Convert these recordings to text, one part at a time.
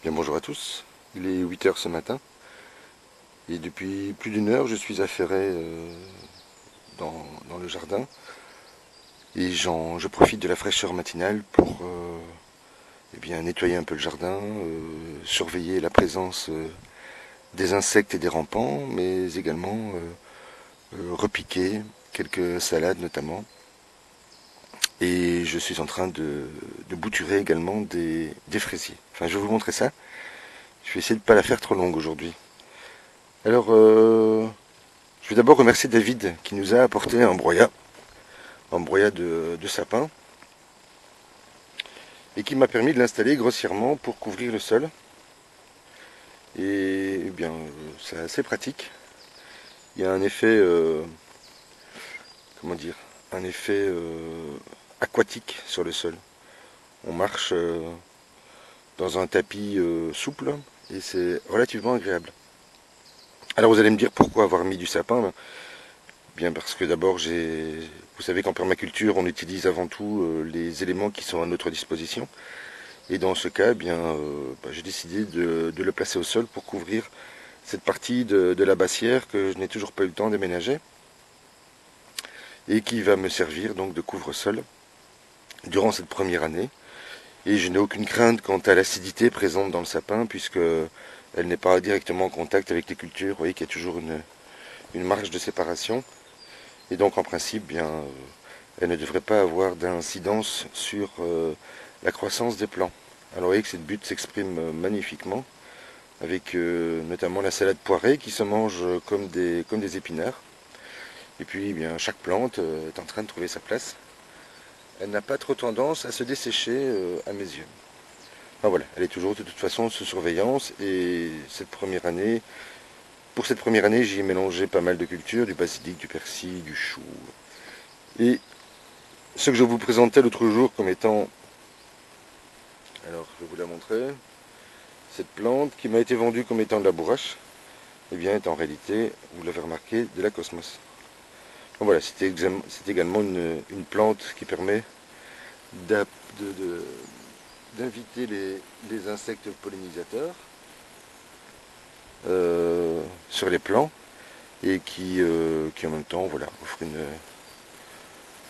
Bien, bonjour à tous. Il est 8 heures ce matin et depuis plus d'une heure je suis affairé dans le jardin et je profite de la fraîcheur matinale pour eh bien, nettoyer un peu le jardin, surveiller la présence des insectes et des rampants, mais également repiquer quelques salades notamment. Et je suis en train de bouturer également des fraisiers. Enfin, je vais vous montrer ça. Je vais essayer de ne pas la faire trop longue aujourd'hui. Alors, je vais d'abord remercier David qui nous a apporté un broyat de sapin, et qui m'a permis de l'installer grossièrement pour couvrir le sol. Et eh bien, c'est assez pratique. Il y a un effet, comment dire, un effet aquatique sur le sol. On marche dans un tapis souple et c'est relativement agréable. Alors vous allez me dire pourquoi avoir mis du sapin. Bien parce que d'abord vous savez qu'en permaculture on utilise avant tout les éléments qui sont à notre disposition. Et dans ce cas, eh bien, j'ai décidé de le placer au sol pour couvrir cette partie de la bassière que je n'ai toujours pas eu le temps d'aménager et qui va me servir donc de couvre-sol durant cette première année. Et je n'ai aucune crainte quant à l'acidité présente dans le sapin puisque elle n'est pas directement en contact avec les cultures. Vous voyez qu'il y a toujours une marge de séparation. Et donc en principe, bien, elle ne devrait pas avoir d'incidence sur la croissance des plants. Alors vous voyez que cette butte s'exprime magnifiquement, avec notamment la salade poirée qui se mange comme des épinards. Et puis eh bien, chaque plante est en train de trouver sa place. Elle n'a pas trop tendance à se dessécher à mes yeux. Enfin voilà, elle est toujours de toute façon sous surveillance et pour cette première année, j'y ai mélangé pas mal de cultures, du basilic, du persil, du chou. Et ce que je vous présentais l'autre jour comme étant, alors je vais vous la montrer, cette plante qui m'a été vendue comme étant de la bourrache, eh bien est en réalité, vous l'avez remarqué, de la cosmos. Donc voilà, c'est également une plante qui permet d'inviter les insectes pollinisateurs sur les plants et qui en même temps voilà,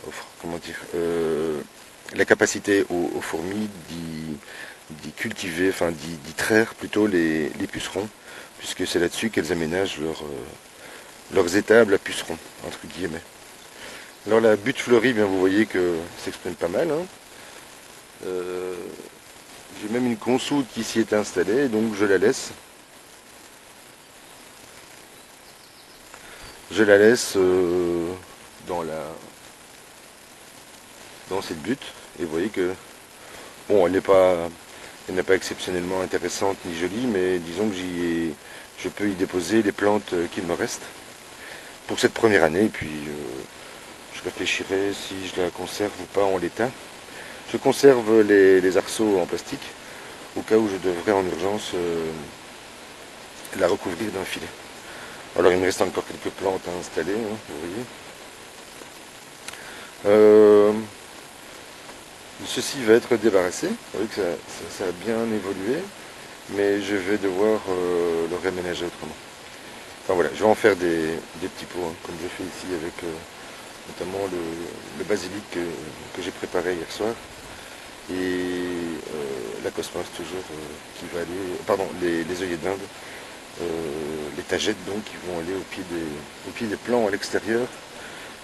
offre comment dire, la capacité aux fourmis d'y cultiver, enfin d'y traire plutôt les pucerons, puisque c'est là-dessus qu'elles aménagent leurs étables à pucerons, entre guillemets. Alors la butte fleurie, bien vous voyez que s'exprime pas mal. Hein. Euh, j'ai même une consoude qui s'y est installée, donc je la laisse. Je la laisse dans cette butte. Et vous voyez que bon, elle n'est pas exceptionnellement intéressante ni jolie, mais disons que je peux y déposer les plantes qu'il me reste pour cette première année. Et puis je réfléchirai si je la conserve ou pas en l'état. Je conserve les arceaux en plastique au cas où je devrais en urgence la recouvrir d'un filet. Alors il me reste encore quelques plantes à installer, hein, vous voyez. Ceci va être débarrassé. Vous voyez que ça a bien évolué, mais je vais devoir le réaménager autrement. Enfin voilà, je vais en faire des petits pots, hein, comme je fais ici avec notamment le basilic que j'ai préparé hier soir. Et la cosmos toujours qui va aller, pardon, les œillets d'Inde, les tagettes donc qui vont aller au pied des plants à l'extérieur.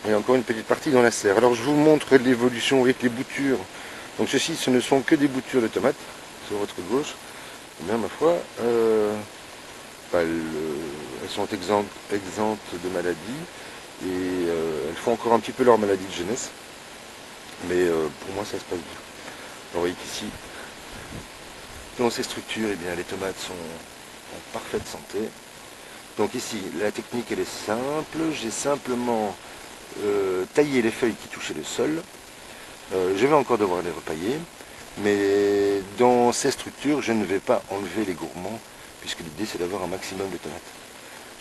Et encore une petite partie dans la serre. Alors je vous montre l'évolution avec les boutures. Donc ceci, ce ne sont que des boutures de tomates sur votre gauche. Et bien ma foi, elles sont exemptes de maladies et elles font encore un petit peu leur maladie de jeunesse. Mais pour moi ça se passe bien. Vous voyez qu'ici, dans ces structures, eh bien, les tomates sont en parfaite santé. Donc ici, la technique elle est simple. J'ai simplement taillé les feuilles qui touchaient le sol. Je vais encore devoir les repailler. Mais dans ces structures, je ne vais pas enlever les gourmands, puisque l'idée c'est d'avoir un maximum de tomates.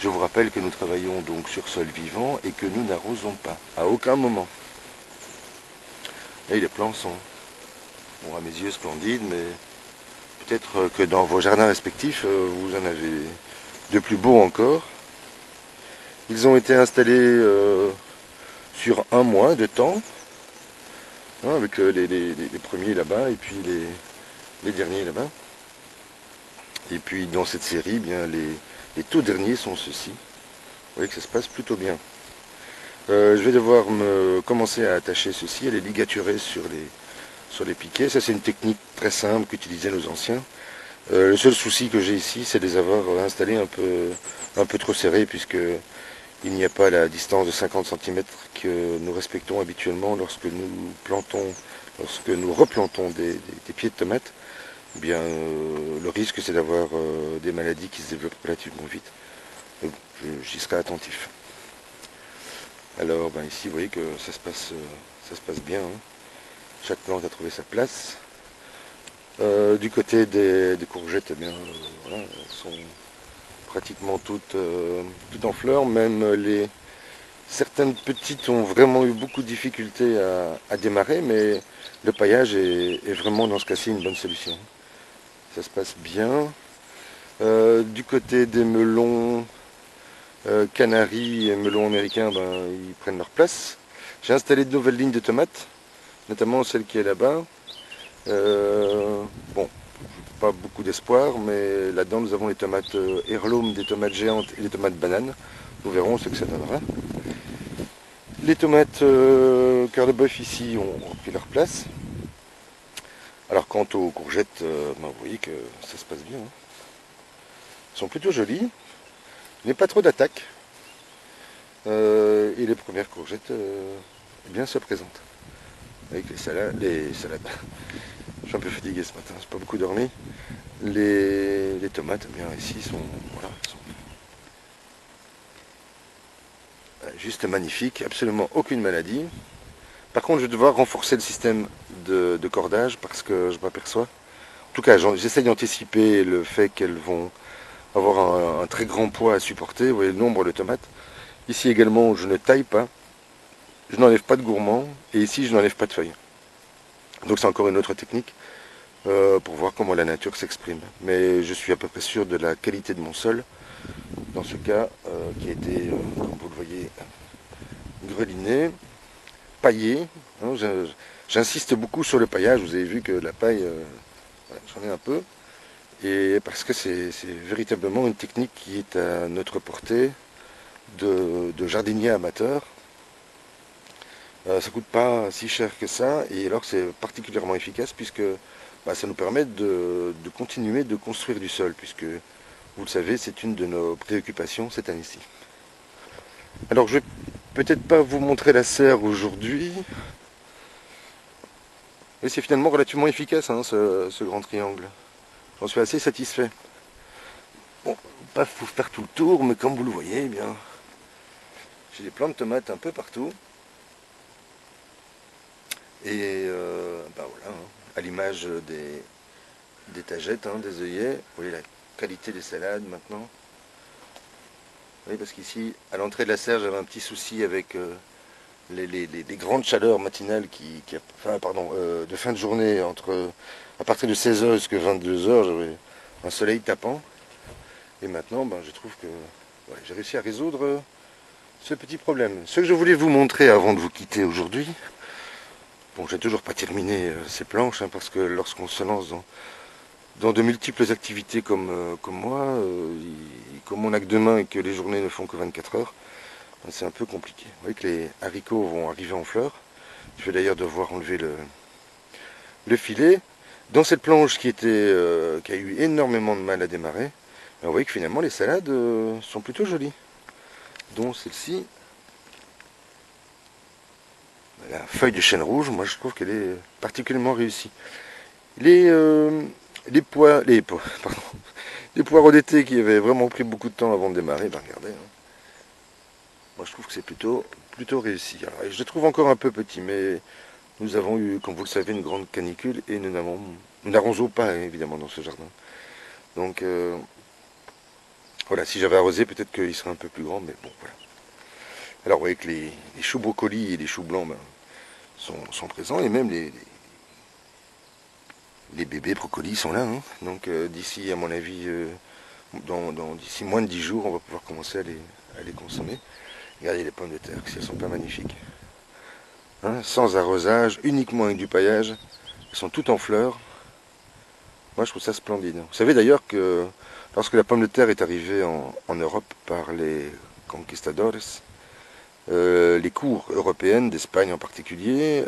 Je vous rappelle que nous travaillons donc sur sol vivant et que nous n'arrosons pas, à aucun moment. Et les plants sont, bon, à mes yeux splendides, mais peut-être que dans vos jardins respectifs, vous en avez de plus beaux encore. Ils ont été installés sur un mois de temps, hein, avec les premiers là-bas et puis les derniers là-bas. Et puis dans cette série, bien, les tout derniers sont ceux-ci. Vous voyez que ça se passe plutôt bien. Je vais devoir commencer à attacher ceci, à les ligaturer sur les piquets. Ça c'est une technique très simple qu'utilisaient nos anciens. Le seul souci que j'ai ici, c'est de les avoir installés un peu trop serrés, puisque il n'y a pas la distance de 50 cm que nous respectons habituellement lorsque nous replantons des pieds de tomates. Eh bien, le risque c'est d'avoir des maladies qui se développent relativement vite. J'y serai attentif. Alors ben ici vous voyez que ça se passe bien, hein. Chaque plante a trouvé sa place. Du côté des courgettes, eh bien, voilà, elles sont pratiquement toutes en fleurs, même certaines petites ont vraiment eu beaucoup de difficultés à démarrer, mais le paillage est vraiment dans ce cas-ci une bonne solution. Ça se passe bien. Du côté des melons canaries et melons américains, ben, ils prennent leur place. J'ai installé de nouvelles lignes de tomates, notamment celle qui est là-bas. Bon, pas beaucoup d'espoir, mais là-dedans nous avons les tomates heirloom, des tomates géantes et les tomates bananes. Nous verrons ce que ça donnera. Les tomates cœur de bœuf ici ont pris leur place. Alors quant aux courgettes, ben, vous voyez que ça se passe bien, hein. Elles sont plutôt jolies. Il n'y a pas trop d'attaque. Et les premières courgettes eh bien, se présentent. Avec les salades. Je suis un peu fatigué ce matin, j'ai pas beaucoup dormi. Les tomates, eh bien, ici, voilà, sont juste magnifiques, absolument aucune maladie. Par contre, je vais devoir renforcer le système de cordage parce que je m'aperçois. En tout cas, j'essaie d'anticiper le fait qu'elles vont avoir un très grand poids à supporter. Vous voyez le nombre de tomates. Ici également, je ne taille pas. Je n'enlève pas de gourmand. Et ici, je n'enlève pas de feuilles. Donc c'est encore une autre technique pour voir comment la nature s'exprime. Mais je suis à peu près sûr de la qualité de mon sol. Dans ce cas, qui a été, comme vous le voyez, greliné, paillé. Hein, j'insiste beaucoup sur le paillage. Vous avez vu que la paille, voilà, j'en ai un peu. Et parce que c'est véritablement une technique qui est à notre portée de jardinier amateur. Ça ne coûte pas si cher que ça, et alors c'est particulièrement efficace puisque bah, ça nous permet de continuer de construire du sol, puisque vous le savez, c'est une de nos préoccupations cette année-ci. Alors je vais peut-être pas vous montrer la serre aujourd'hui, mais c'est finalement relativement efficace, hein, ce grand triangle. J'en suis assez satisfait. Bon, pas vous faire tout le tour, mais comme vous le voyez, eh bien, j'ai des plants de tomates un peu partout. Et ben voilà, hein, à l'image des tagettes, hein, des œillets. Vous voyez la qualité des salades maintenant. Oui, parce qu'ici, à l'entrée de la serre, j'avais un petit souci avec les grandes chaleurs matinales de fin de journée, à partir de 16h jusqu'à 22h, j'avais un soleil tapant. Et maintenant, ben, je trouve que ouais, j'ai réussi à résoudre ce petit problème. Ce que je voulais vous montrer avant de vous quitter aujourd'hui, bon, j'ai toujours pas terminé ces planches, hein, parce que lorsqu'on se lance dans de multiples activités comme moi, comme on n'a que 2 mains et que les journées ne font que 24 heures, c'est un peu compliqué. Vous voyez que les haricots vont arriver en fleurs. Je vais d'ailleurs devoir enlever le filet. Dans cette planche qui a eu énormément de mal à démarrer, vous voyez que finalement les salades sont plutôt jolies. Dont celle-ci, la feuille de chêne rouge, moi je trouve qu'elle est particulièrement réussie. Les poireaux d'été qui avaient vraiment pris beaucoup de temps avant de démarrer, ben regardez, hein. Moi je trouve que c'est plutôt réussi. Alors, je les trouve encore un peu petits, mais nous avons eu, comme vous le savez, une grande canicule et nous n'arrosons pas, hein, évidemment, dans ce jardin. Donc voilà, si j'avais arrosé, peut-être qu'il serait un peu plus grand, mais bon, voilà. Alors vous voyez que les choux brocolis et les choux blancs ben, sont présents, et même les Les bébés brocolis sont là, hein. Donc d'ici, à mon avis, d'ici moins de 10 jours, on va pouvoir commencer à les consommer. Regardez les pommes de terre, elles sont pas magnifiques. Hein, sans arrosage, uniquement avec du paillage. Elles sont toutes en fleurs. Moi, je trouve ça splendide. Vous savez d'ailleurs que lorsque la pomme de terre est arrivée en Europe par les conquistadores, les cours européennes, d'Espagne en particulier,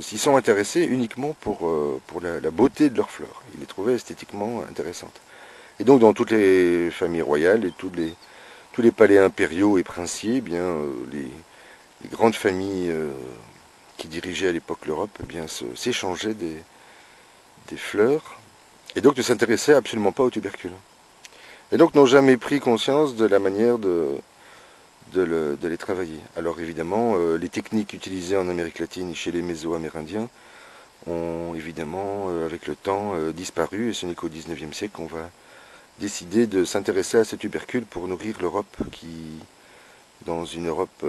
s'y sont intéressés uniquement pour la beauté de leurs fleurs. Ils les trouvaient esthétiquement intéressantes. Et donc dans toutes les familles royales et tous les palais impériaux et princiers, eh bien, les grandes familles qui dirigeaient à l'époque l'Europe eh bien, s'échangeaient des fleurs et donc ne s'intéressaient absolument pas aux tubercules. Et donc n'ont jamais pris conscience de la manière de les travailler. Alors évidemment, les techniques utilisées en Amérique latine chez les Méso-Amérindiens ont évidemment, avec le temps, disparu, et ce n'est qu'au XIXe siècle qu'on va décider de s'intéresser à ces tubercules pour nourrir l'Europe qui, dans une Europe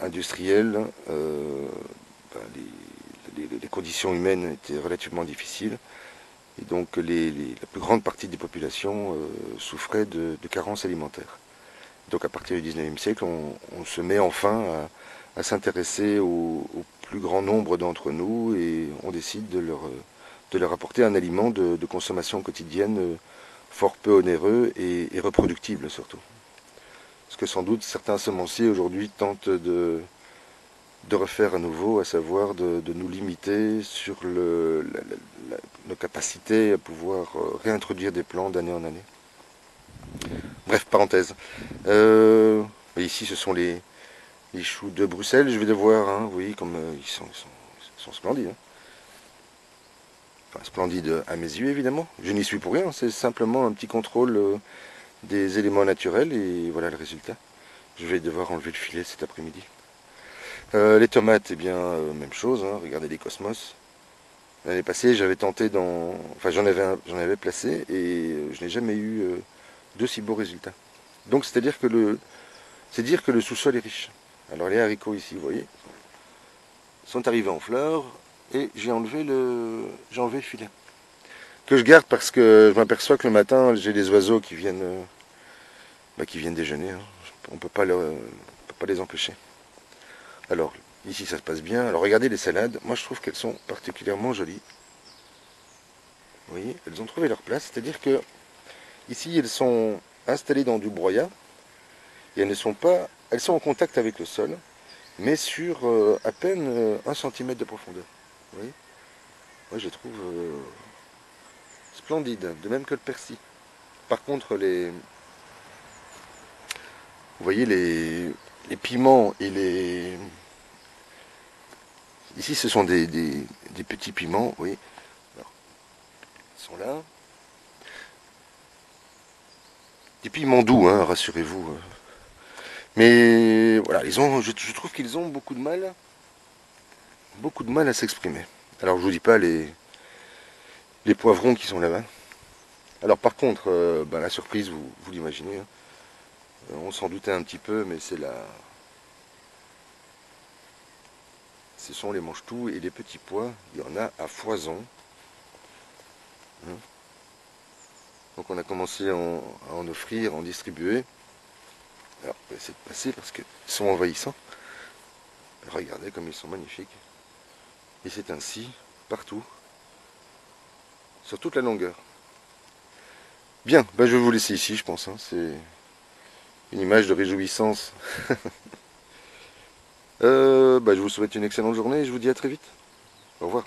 industrielle, ben, les conditions humaines étaient relativement difficiles, et donc la plus grande partie des populations souffraient de carences alimentaires. Donc à partir du XIXe siècle, on se met enfin à s'intéresser au plus grand nombre d'entre nous et on décide de leur apporter un aliment de consommation quotidienne fort peu onéreux et reproductible surtout. Ce que sans doute certains semenciers aujourd'hui tentent de refaire à nouveau, à savoir de nous limiter sur nos capacités à pouvoir réintroduire des plants d'année en année. Bref, parenthèse. Ici, ce sont les choux de Bruxelles. Je vais les voir, hein, vous voyez, comme ils sont splendides. Hein. Enfin, splendides à mes yeux, évidemment. Je n'y suis pour rien. C'est simplement un petit contrôle des éléments naturels et voilà le résultat. Je vais devoir enlever le filet cet après-midi. Les tomates, eh bien, même chose. Hein, regardez les cosmos. L'année passée, j'avais tenté enfin, j'en avais placé et je n'ai jamais eu d'aussi beaux résultats. Donc c'est dire que le sous-sol est riche. Alors les haricots ici, vous voyez, sont arrivés en fleurs et j'ai enlevé le filet. Que je garde parce que je m'aperçois que le matin j'ai des oiseaux qui viennent déjeuner. Hein. On ne peut pas les empêcher. Alors ici ça se passe bien. Alors regardez les salades. Moi je trouve qu'elles sont particulièrement jolies. Vous voyez, elles ont trouvé leur place. C'est-à-dire que ici elles sont installées dans du broyat. Et elles sont en contact avec le sol, mais sur à peine 1 cm de profondeur. Vous voyez ? Moi je les trouve splendides, de même que le persil. Par contre, vous voyez les piments et ici ce sont des petits piments, vous voyez. Alors, ils sont là. Des piments doux, hein, rassurez-vous. Mais voilà, je trouve qu'ils ont beaucoup de mal à s'exprimer. Alors je vous dis pas les poivrons qui sont là-bas. Alors par contre, la surprise, vous l'imaginez, hein. On s'en doutait un petit peu, mais ce sont les mange-tout et les petits pois, il y en a à foison. Hein. Donc on a commencé à en offrir, à en distribuer. Alors, on va essayer de passer parce qu'ils sont envahissants. Regardez comme ils sont magnifiques. Et c'est ainsi, partout, sur toute la longueur. Bien, je vais vous laisser ici, je pense. Hein. C'est une image de réjouissance. Je vous souhaite une excellente journée et je vous dis à très vite. Au revoir.